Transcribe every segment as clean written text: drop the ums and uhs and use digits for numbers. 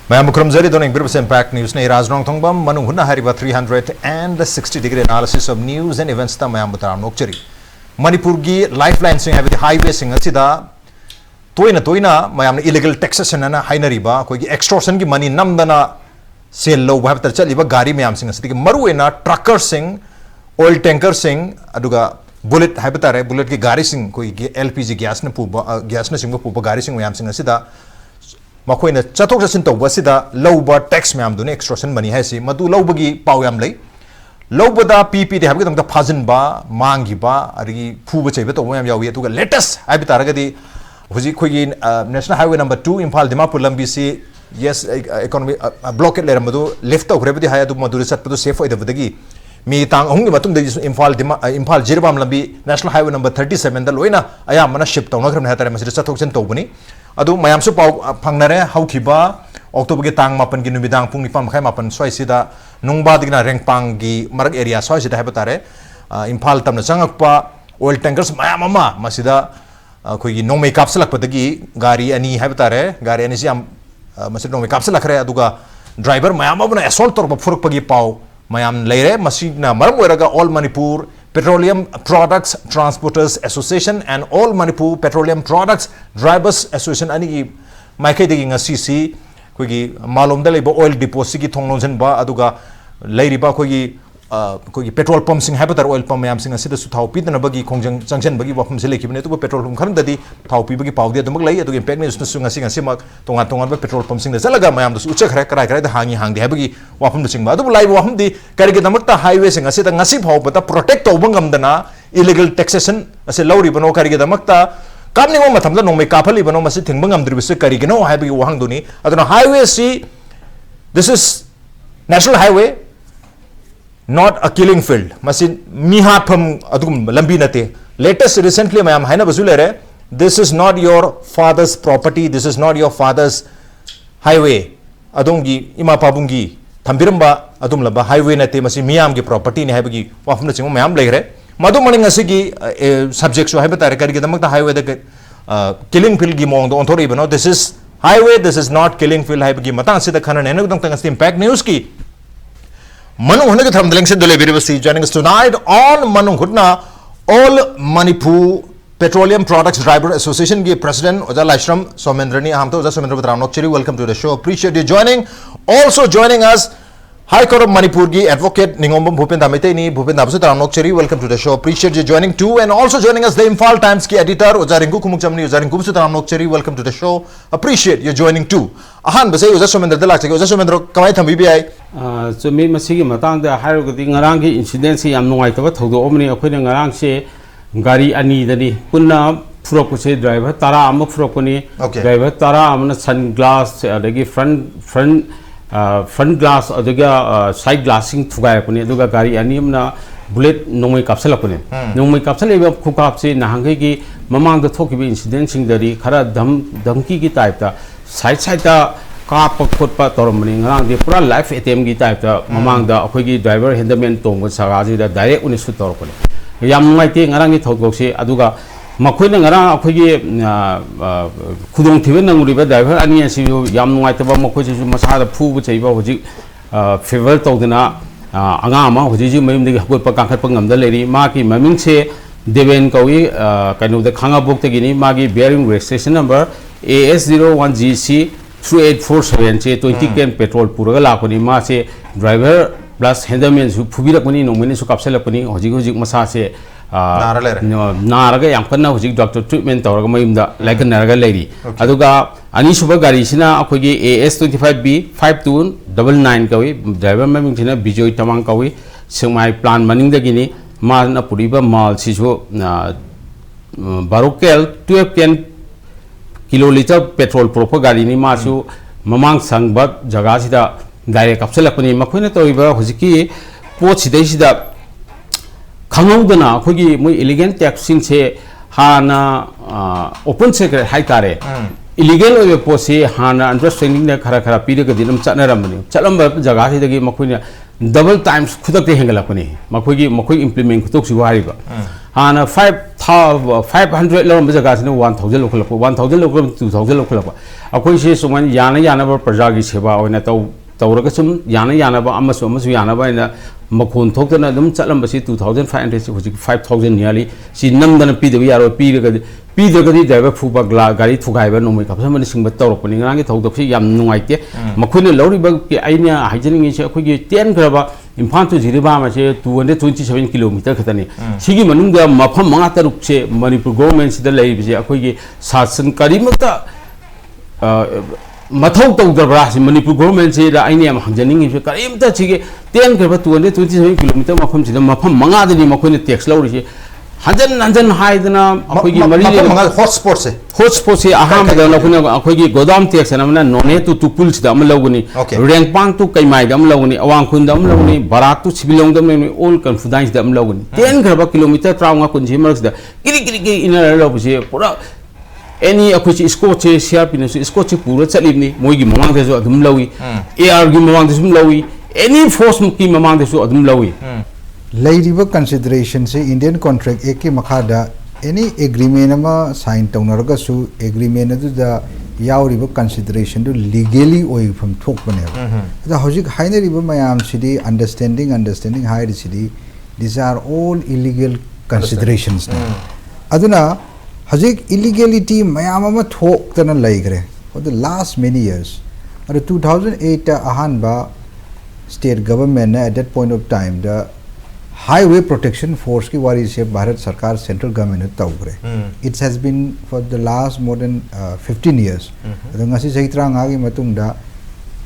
Ma'am Krumzari doing British Impact News ne Raj Nongthombam Manung Huna Hariba 360-degree analysis of news and events ta Ma'am Butaram Nokchari Manipur gi lifeline sing have the highway sing asida toina Ma'am illegal taxation na hainariba koi gi extortion gi money namdana sale low have ta chaliba gari Ma'am sing asidi maruena trucker sing oil tanker sing aduga bullet habitare bullet ki gari sing koi gi LPG gas na sing puba gari sing Ma'am sing asida Makoina chatok chasin tawba sida lawba tax myam dune extortion money haisi madu lawbagi pawyam lei lawbada PPD habgi tamta phajin ba mangi ba ari phuba cheiba to myam yawi atuga latest habi taragadi huji khogi national highway number 2 Imphal Dimapur lambi si yes economy blockade lera madu left to gravity haya du madu sat padu safe oida budagi mi tang ahung matung de Imphal Jirbam lambi national highway number 37 da loina aya mana ship to nagram hatare masir chatok chasin tawbani adu mayam su pau phangnare haukiba October ge tang mapan gi numidang pung nipam khai mapan swai sida nungba digna rengpang gi marak area swai sida habatare Imphal tamna changakpa oil tankers mayam ama masida khoi gi nongmei kapsalak padagi gari ani habatare gari ani siam masida nongmei kapsalak khare aduga driver mayam abuna assault tor phuruk pagi pau mayam leire masina maram oiraga all Manipur Petroleum Products Transporters Association and All Manipur Petroleum Products Drivers Association ani Meitei digi ngasi koigi malom da leba oil depot sigi thonglonjen ba aduga leiriba koigi petrol pump sing habitar oil pump yam sing asida su thau pidna bagi khongjang changchen bagi wafum se lekibne tu petrol pump khan dadi thau pi bagi pawdi adumak lei aduga impact news nu ngasi mak tongan ba petrol pump sing da salaga mayam du ucha khara krai da hangdi habagi wafum du sing ba adu lai wafum di karige damakta highway sing asida ngasi phau bata protect tawbangam dana illegal taxation ase lauri bano karige damakta kamni mo mathamda nongmei kaphali bano masi thingbangam dribise karige no habagi wahang duni aduna highway si this is national highway not a killing field masin mihapham adugum lambi nate latest recently I am haina basulere this is not your father's property this is not your father's highway adongi ima pabungi thambiramba adum laba highway nate masi miyam gi property ne haibagi wafum ching mayam leire madu maning asigi subject so haibata rekari gi damak highway da killing field gi mong do onthori bano this is highway this is not killing field haibagi matang sida khana ne dong tang impact news ki Manung Hutna ke thamdaling se dole virivasi joining us tonight on Manung Hutna All Manipur Petroleum Products Driver Association ke President Oja Laishram Somendra ni ham to Oja Somendra Butram Nokchari welcome to the show appreciate you joining also joining us High Court of Manipur ki advocate Ningombam Bupenda Meitei ni Bupenda Butram Nokchari welcome to the show appreciate you joining too and also joining us the Imphal Times ki editor Oja Rinku Khumkcham ni Oja Rinku Butram Nokchari welcome to the show appreciate you joining too ahan basai Oja Somendra dalak se Oja Somendra kamai thambi bi ai so me masigi matang da hairugadi ngarang gi incident si yam nuai taba thodo omni akhoi ngarang se gari ani dani punna phurok se driver tara am phurok ni driver tara amna sunglass adagi front glass adaga side glassing thugai puni aduga gari ani amna bullet nongmei kapsala puni nongmei kapsala ba khukap se nahangai gi mamang da thoki bi incident sing dari khara dhamki gi type ta side ta kap khotpa tormani ngarang de pura life ATM gi type ta mamang da akhoi gi driver handaman tongba saga ji da direct uni su tor ko yam ngai te ngarang gi thogok se aduga makhoi na ngarang akhoi gi khudong thibe nanguri ba driver ani asi yam ngai ta ba makhoi ji masa da phu bu chei ba hoji favor togdana anga ma hoji ji mayum de hapot pa kangkhat pa ngam da leri ma ki maming se deven kawi kanu da khanga bok te gini ma gi bearing registration number AS01GC 3847 che 20 can petrol puraga lakoni ma se driver plus handaman su phubirapani nongmeni su kapselapani hojik masa se naraga yam kanna hojik doctor treatment tawraga mayumda laikan naraga leiri aduga ani suba gari sina akhogi AS25B 5299 kawi driver maming sina bijoy tamang kawi singmai plan maning dagini ma na puriba mal sisu barokel 12 can kiloliter petrol proper gari ni masu mamang sangbat jaga sida direct kapselapani makhoi to iba hojiki pot sidai sida khangau khogi moi illegal taxing se hana open secret hai tare illegal oye posi hana understanding na khara pide ga dinam chanaramani chalamba jaga sida gi makhoi double times khudak te hengalapani makhoi implement khutok si wariba हाँ ना 500 लोग जगह से 1000 लोग खलप 1000 लोग 2000 लोग खलप अकोई से सुमन याना प्रजा की सेवा होने तौरग सुम याना याना मखोन थोकना दम चलम बसी 2500 से हुजिक 5000 नियरली सी नमदन पीदब यारो पीदगदी ड्राइवर फुबा गाड़ी थुगाइबा नोमै कापसा मन सिंग तौरपनि ngang थौदक से याम नुंगाइते मखोन लौरिबा के आइना हाइजनिंग से अखोगी 10 ग्रबा इम्फाल टू जिरिबा मासे 227 किलोमीटर खतनी सिगी मनुंगा मफम मंगा तरुक से मणिपुर गवर्नमेंट सिदा लैबिसे अखोगी शासन करिमता मथौ तौदब्रा मणिपुर गवर्नमेंट से आइने हमजनिंग से करिमता सिगे 10 ग्रबा 227 किलोमीटर मफम सिदा मफम मंगादनी मखोन टैक्स लौरिसे हजन हाइदना अखोगी मरी हॉटस्पॉट से अहाम अखोगी गोदाम टैक्स नोने टू तुपुल से लौगनी रेंगपांग टू कैमाई लौगनी अवांगखुन लौगनी बराक टू सिबिलोंग ऑल कन्फुदाइंस लौगनी 10 ग्रबा किलोमीटर 30 कुंजी मरक्सदा गिरी इनर लौबसे पूरा एनी अखोई स्कोच से सीआरपी ने स्कोच से पूरा चलिबनी मोइगी ममांगदेसु अदुम लौई एआर गी ममांगदेसु लौई एनी फोर्स की ममांगदेसु अदुम लौई लाइरिबा कंसिडरेशन से इंडियन कॉन्ट्रैक्ट एक के मखादा एनी एग्रीमेंट अमा साइन तौनरगसु एग्रीमेंट अदुदा यावरिबा कंसिडरेशन दु लीगली ओइ फ्रॉम थोकबने दा हजिक हाइनरिबा मयाम सिदी अंडरस्टैंडिंग हाइर सिदी this are all illegal considerations अदुना हजिक इलीगलिटी मयाम अमा थोकतना लैग्रे for the last many years अर 2008 अहानबा state government at that point of time the highway protection force की वारी से भारत सरकार सेंट्रल गवर्नमेंट तौग्रे it's has been for the last more than 15 years अदंगासी सही तरह की मतुंगदा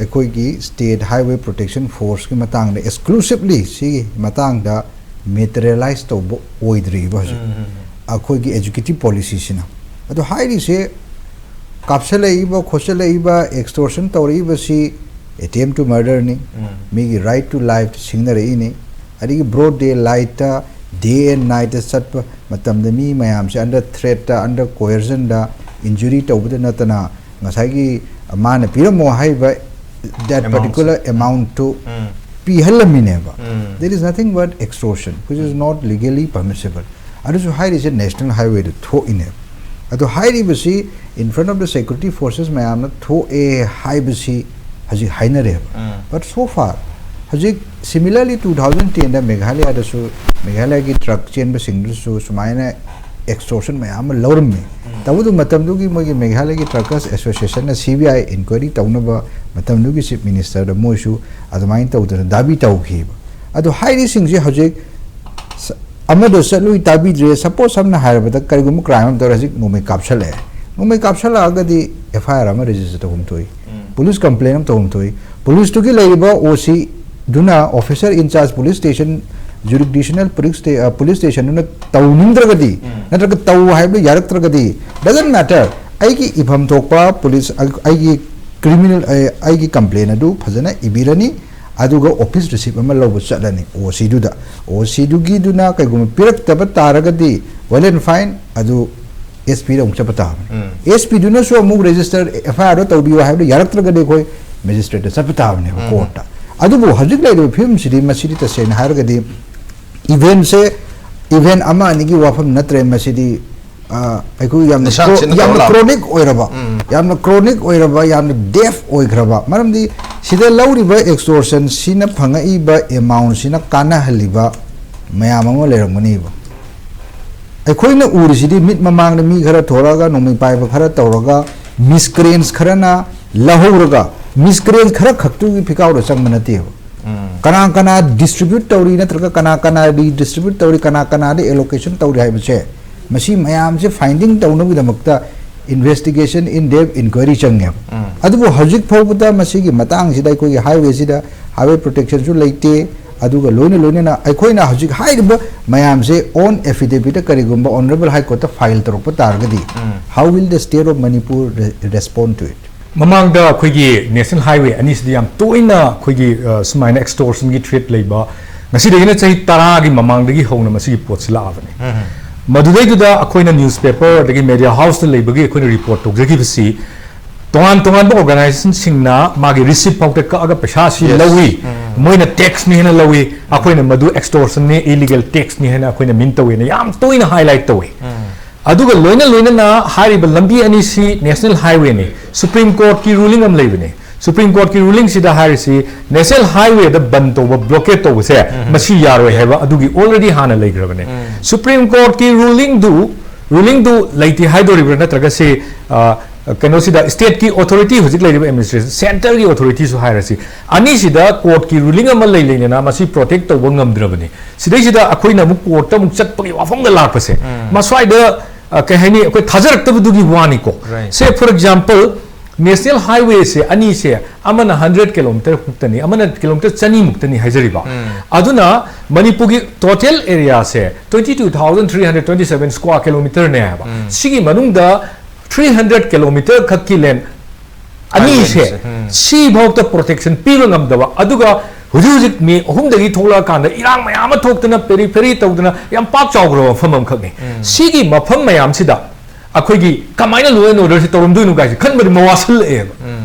अखोई की स्टेट हाईवे प्रोटेक्शन फोर्स की मतंग एक्सक्लूसिवली सी मतंगदा मेटेरियलाइज तौब ओइद्री बज अखोई की एजुकेटिव पॉलिसी सिना अदो हाईरी से कापसलेइबा खोसलेइबा एक्सटॉर्शन तौरीबा सी अटेम्प्ट टू मर्डर नि मिगी राइट टू लाइफ सिंगनरे नि अभी broad daylight day and night चट मी मैम से under threat under coercion injury तौबद नतना मान पीरमो दैट पर्टिकुलर अमाउंट टू पीहलमीनेब there is nothing but extortion which is not legally permissible अदुसु हाइरिसे नेशनल हाईवे थोइने अदो हाइरिबसी in front of the security forces मैम थोए हाइबसी हजि हाइनरे बट सो फार हजिक सिमिलरली 2010 दा मेघालय की ट्रक चेन सिंगसु सुमायना एक्सटॉर्शन मैम लौरमे तबदु मतमदुगी मोगी मेघालय की ट्रकर्स एसोसिएशन सीबीआई इंक्वायरी तौनब मतमदुगी चीफ मिनिस्टर मोइसु अदमाइन तौदन दाबी तौखिब अदो हाइरी सिंगजे हजिक अमदो सलुई ताबी द्रे सपोज हमना हारबदा करिगुम क्राइम दर हजिक नोमे कापसला अगदी एफआईआर अम रजिस्टर तौमतोई पुलिस कंप्लेन तौमतोई पुलिस तुगी लेरिबा ओसी दुना officer in charge police station jurisdictional police station तौनिंद्रगदी नत्रग तौ हाइब यारक्त्रगदी डजंट मैटर आइगी इफम थोकपा पुलिस आइगी क्रिमिनल आइगी कंप्लेन अदु फजना इबिरनी अदुगा ऑफिस रिसीव अमा लौब चलनी ओसी दुगी दुना कइगुम पिरक्तब तारगदी वेल एंड फाइन अदु एसपी रंग चपता एसपी दुना सो अमु रजिस्टर एफआईआर तौबियो हाइब यारक्त्रगदी कोई मजिस्ट्रेट चपता ने कोर्ट अदुबो हजिक लाइदो फिल्म सिदी मसिदी तसेन हारगदी इवेंट से इवेंट अमा निगी वाफम नत्रे मसिदी अखु याम क्रोनिक ओइरबा याम डेफ ओइग्रबा मरमदी सिदा लौरिबा एक्सटॉर्शन सिना फंगाइबा अमाउंट सिना काना हलिबा मयाम अमा लेरमनीबा अखोइना उरिसिदी मिट ममांग मी खरा थोरागा नोमी पाइबा खरा तौरगा मिसक्रेंस खरना लहोरगा मिसक्रेंस खरा खक्तु की फिकाउर संग नते हो कना डिस्ट्रीब्यूट तौरी नत्रगा कना डिस्ट्रीब्यूट तौरी कना दे एलोकेशन तौरी हाइबसे मसी मयाम से फाइंडिंग तौनो बिदमक्ता इन्वेस्टिगेशन इन डेप्थ इंक्वायरी चंगे अदुबो हजिक फोबदा मसी की मतंग सिदा कोई हाईवे सिदा हाईवे प्रोटेक्शन जो लेते अदुगा लोने ना अखोइना हजिक हाइब मयाम से ऑन एफिडेविट करिगुम्बा ऑनरेबल हाई कोर्ट फाइल तरोप तारगदी how will the state of Manipur respond to it ममांग नेशनल हाईवे अनीसम तोयना सुमायना एक्सटॉर्शन की थ्रेट लेबा चाही 10 की ममांग होना पोट लाबने मदुदैदुदा अखोइना न्यूज़पेपर मीडिया हाउस लेबगी रिपोर्ट तौजगी तोान ऑर्गनाइजेशन सिंगना मागी रिसीप फाउटे कग पैसा लवी moina tax ni hena lawi akoina madu extortion ni illegal tax ni hena akoina min tawi na yam toina highlight tawi aduga loina na hariba lambi ani si national highway ni supreme court ki ruling am leibani supreme court ki ruling sida harisi national highway da ban to blockade to se masi yaro heba adugi already hana leigrabane supreme court ki ruling du laiti haidoribra natraga se kano sida state ki authority hojik leiba administration center ki authority su hairasi ani sida court ki ruling am leilene na masi protect to ngamdrabani sidai sida akoina mu court ta mu chatpagi wafam da lakpase maswai da kahani akoi thajarak tabudugi wani ko say for example national highway se ani se amana 100 km muktani amana kilometer chani muktani haijariba aduna manipur gi total area se 22327 square kilometer ne ba sigi manungda 300 km khakki len ani se si bhokta protection pilo ngamdaba aduga hujujik me ohumdagi thola kanda irang mayam thoktana periphery tawdana yam pak chawgro famam khakni sigi mafam mayam sida akoigi kamaina law and order se torumdu nu guys khan bari mawasil e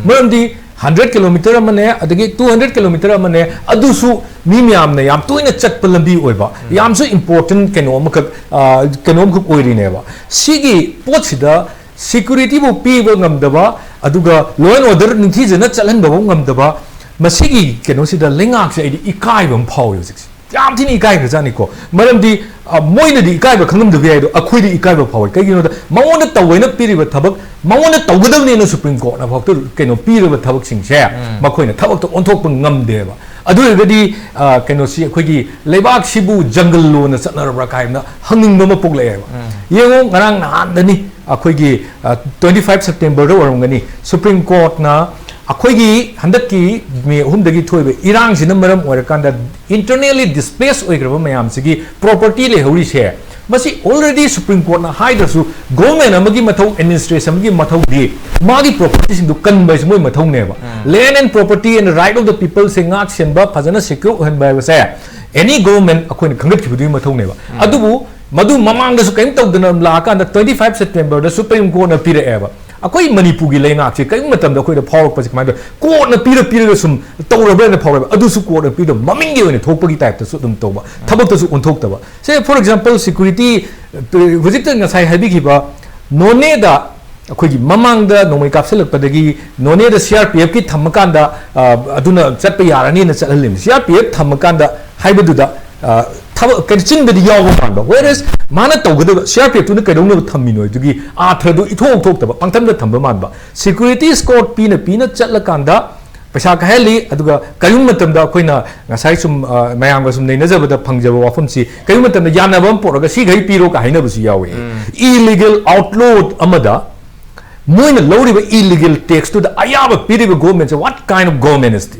maramdi 100 km amane adagi 200 km amane adusu mi myam na yam toina chatpa lambi oiba yam so important kenom khuk oiri ne ba sigi pot sida security bu pi bo ngamdaba aduga law and order ninthi jana chalan ba ngamdaba masigi keno sida lengak se ikai bam phau yo sik yam thini ikai ga jani ko maramdi moina di ikai ba khangam de yai do akhoi di ikai ba phau kai gino da mawon da tawena piri ba thabak mawon da tawgadam ne na supreme court na phau to keno piri ba thabak sing se makhoi na thabak to onthok pa ngamde ba adu gadi keno si akhoi gi lebak sibu jungle lo na chatnar bra kai na hangning ba ma pok le ba yengo ngarang nan da ni akhoi gi 25 september ro warangani supreme court na akhoi handaki me humdagi thoibe irang sina maram oirakanda internally displaced oigraba mayam sigi property le hori se masi already supreme court na haidasu government amagi mathau administration amagi mathau di magi property sindu kanbai moi mathau neba land and property and right of the people singak senba phajana secure ohan bai se any government akhoi khangat khibudi mathau neba adubu madu mamang da su kaim tawdana la ka 25 september da supreme court na pire eba akoi manipur gi leingak se kai matam da khoi da phawak pa sikmai da court na pira sum tawrabra na phawra adu su court na pira maming gi ne thokpa gi type ta su dum tawba thabak ta su onthok taba say for example security visit nga sai habi gi ba none da akoi gi mamang da nomai kapselak pa da gi none da crpf ki thamakan da aduna chatpa yarani na chalhalim crpf thamakan da haibu da chin the yaw man whereas mana tawgada crpf tu na kaidong na thammino dugi athra du ithok thok taba pangtham da thamba man ba security squad pina chatla kanda paisa ka heli aduga kayum matam da koina ngasai sum mayam ga sum nei najaba da phangjaba wafam si kayum matam da yana bam poroga si gai piro ka haina busi yawe illegal outlawed amada moina lowriba illegal tax to the ayaba piriba government what kind of government is this